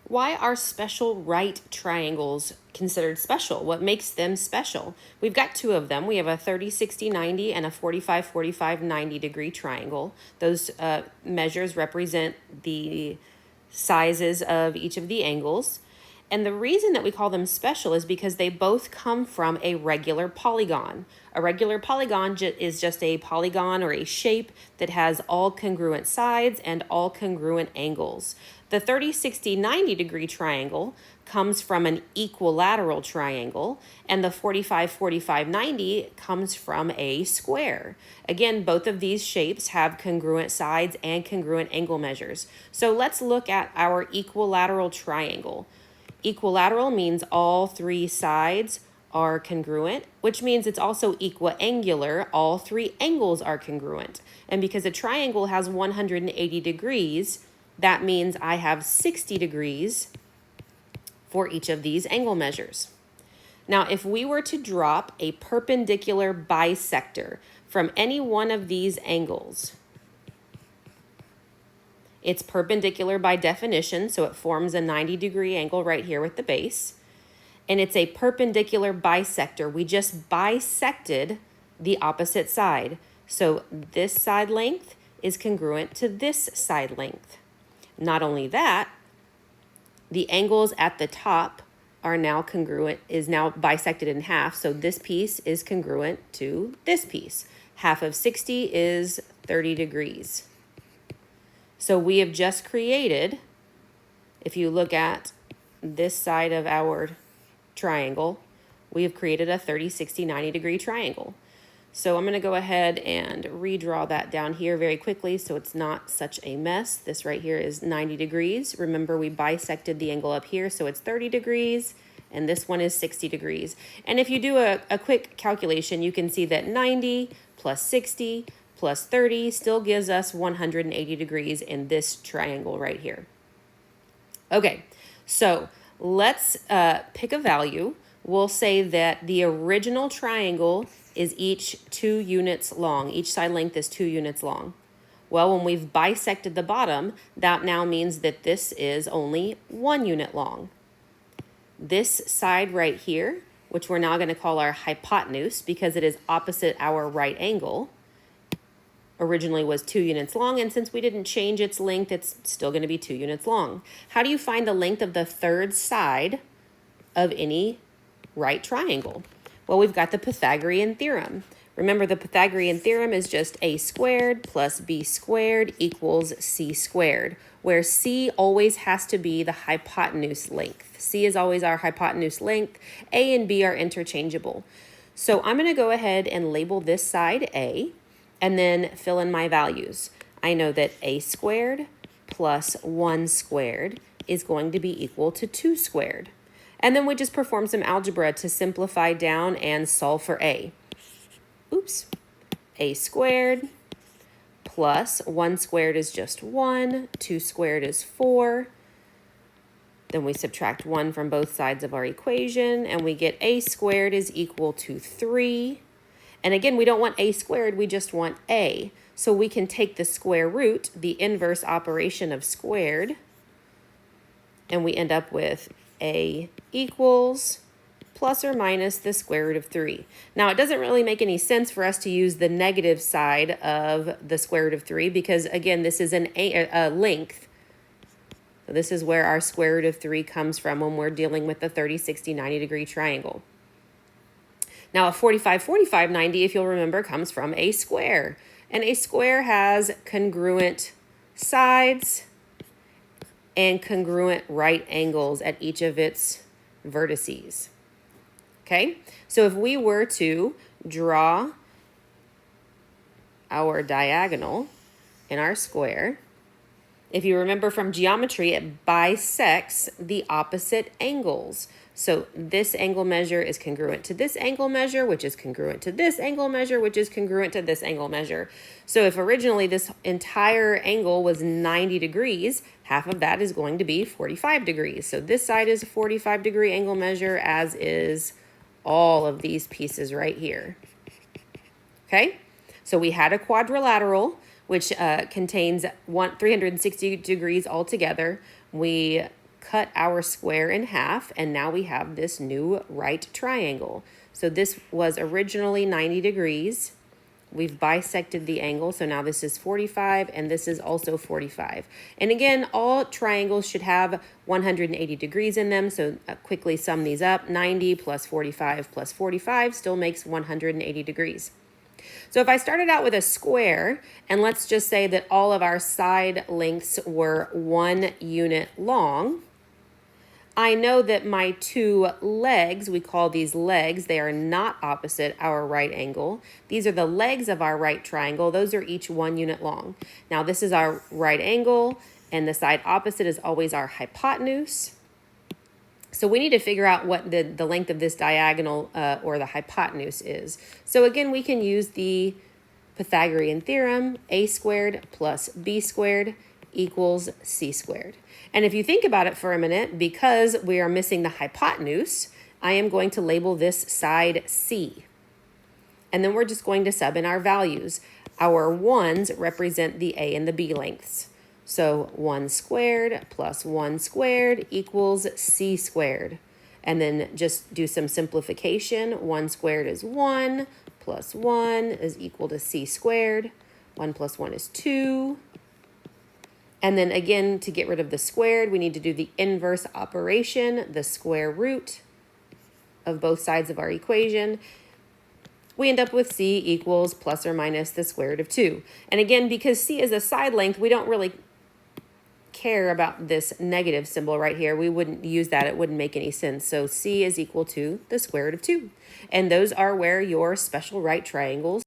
Why are special right triangles considered special? What makes them special? We've got two of them. We have a 30, 60, 90 and a 45, 45, 90 degree triangle. Those measures represent the sizes of each of the angles. And the reason that we call them special is because they both come from a regular polygon. A regular polygon is just a polygon or a shape that has all congruent sides and all congruent angles. The 30, 60, 90 degree triangle comes from an equilateral triangle, and the 45, 45, 90 comes from a square. Again, both of these shapes have congruent sides and congruent angle measures. So let's look at our equilateral triangle. Equilateral means all three sides are congruent, which means it's also equiangular. All three angles are congruent. And because a triangle has 180 degrees, that means I have 60 degrees for each of these angle measures. Now, if we were to drop a perpendicular bisector from any one of these angles, it's perpendicular by definition, so it forms a 90-degree angle right here with the base. And it's a perpendicular bisector. We just bisected the opposite side. So this side length is congruent to this side length. Not only that, the angles at the top are now congruent, is now bisected in half. So this piece is congruent to this piece. Half of 60 is 30 degrees. So we have just created, if you look at this side of our triangle, we have created a 30, 60, 90 degree triangle. So I'm going to go ahead and redraw that down here very quickly so it's not such a mess. This right here is 90 degrees. Remember, we bisected the angle up here, so it's 30 degrees, and this one is 60 degrees. And if you do a quick calculation, you can see that 90 plus 60 plus 30 still gives us 180 degrees in this triangle right here. Okay, so let's pick a value. We'll say that the original triangle is each 2 units long. Each side length is 2 units long. Well, when we've bisected the bottom, that now means that this is only 1 unit long. This side right here, which we're now going to call our hypotenuse because it is opposite our right angle, originally was 2 units long, and since we didn't change its length, it's still going to be 2 units long. How do you find the length of the third side of any right triangle? Well, we've got the Pythagorean theorem. Remember, the Pythagorean theorem is just a squared plus b squared equals c squared, where c always has to be the hypotenuse length. C is always our hypotenuse length. A and b are interchangeable. So I'm going to go ahead and label this side A, and then fill in my values. I know that a squared plus 1 squared is going to be equal to 2 squared. And then we just perform some algebra to simplify down and solve for a. Oops. A squared plus 1 squared is just 1, 2 squared is 4. Then we subtract 1 from both sides of our equation, and we get a squared is equal to 3. And again, we don't want a squared, we just want a. So we can take the square root, the inverse operation of squared, and we end up with a equals plus or minus the square root of 3. Now, it doesn't really make any sense for us to use the negative side of the square root of 3 because, again, this is a length. So this is where our square root of 3 comes from when we're dealing with the 30, 60, 90 degree triangle. Now, a 45, 45, 90, if you'll remember, comes from a square. And a square has congruent sides and congruent right angles at each of its vertices. Okay? So if we were to draw our diagonal in our square, if you remember from geometry, it bisects the opposite angles. So this angle measure is congruent to this angle measure, which is congruent to this angle measure, which is congruent to this angle measure. So if originally this entire angle was 90 degrees, half of that is going to be 45 degrees. So this side is a 45 degree angle measure, as is all of these pieces right here. Okay, so we had a quadrilateral, which contains 360 degrees altogether. We cut our square in half, and now we have this new right triangle. So this was originally 90 degrees. We've bisected the angle, so now this is 45, and this is also 45. And again, all triangles should have 180 degrees in them, so quickly sum these up. 90 plus 45 plus 45 still makes 180 degrees. So if I started out with a square, and let's just say that all of our side lengths were 1 unit long, I know that my two legs, we call these legs, they are not opposite our right angle. These are the legs of our right triangle. Those are each 1 unit long. Now this is our right angle, and the side opposite is always our hypotenuse. So we need to figure out what the length of this diagonal or the hypotenuse is. So again, we can use the Pythagorean theorem, a squared plus b squared equals c squared. And if you think about it for a minute, because we are missing the hypotenuse, I am going to label this side C. And then we're just going to sub in our values. Our 1s represent the A and the B lengths. So 1 squared plus 1 squared equals C squared. And then just do some simplification. 1 squared is 1, plus 1 is equal to C squared. 1 plus 1 is 2. And then again, to get rid of the squared, we need to do the inverse operation, the square root of both sides of our equation. We end up with C equals plus or minus the square root of 2. And again, because C is a side length, we don't really care about this negative symbol right here. We wouldn't use that. It wouldn't make any sense. So C is equal to the square root of 2. And those are where your special right triangles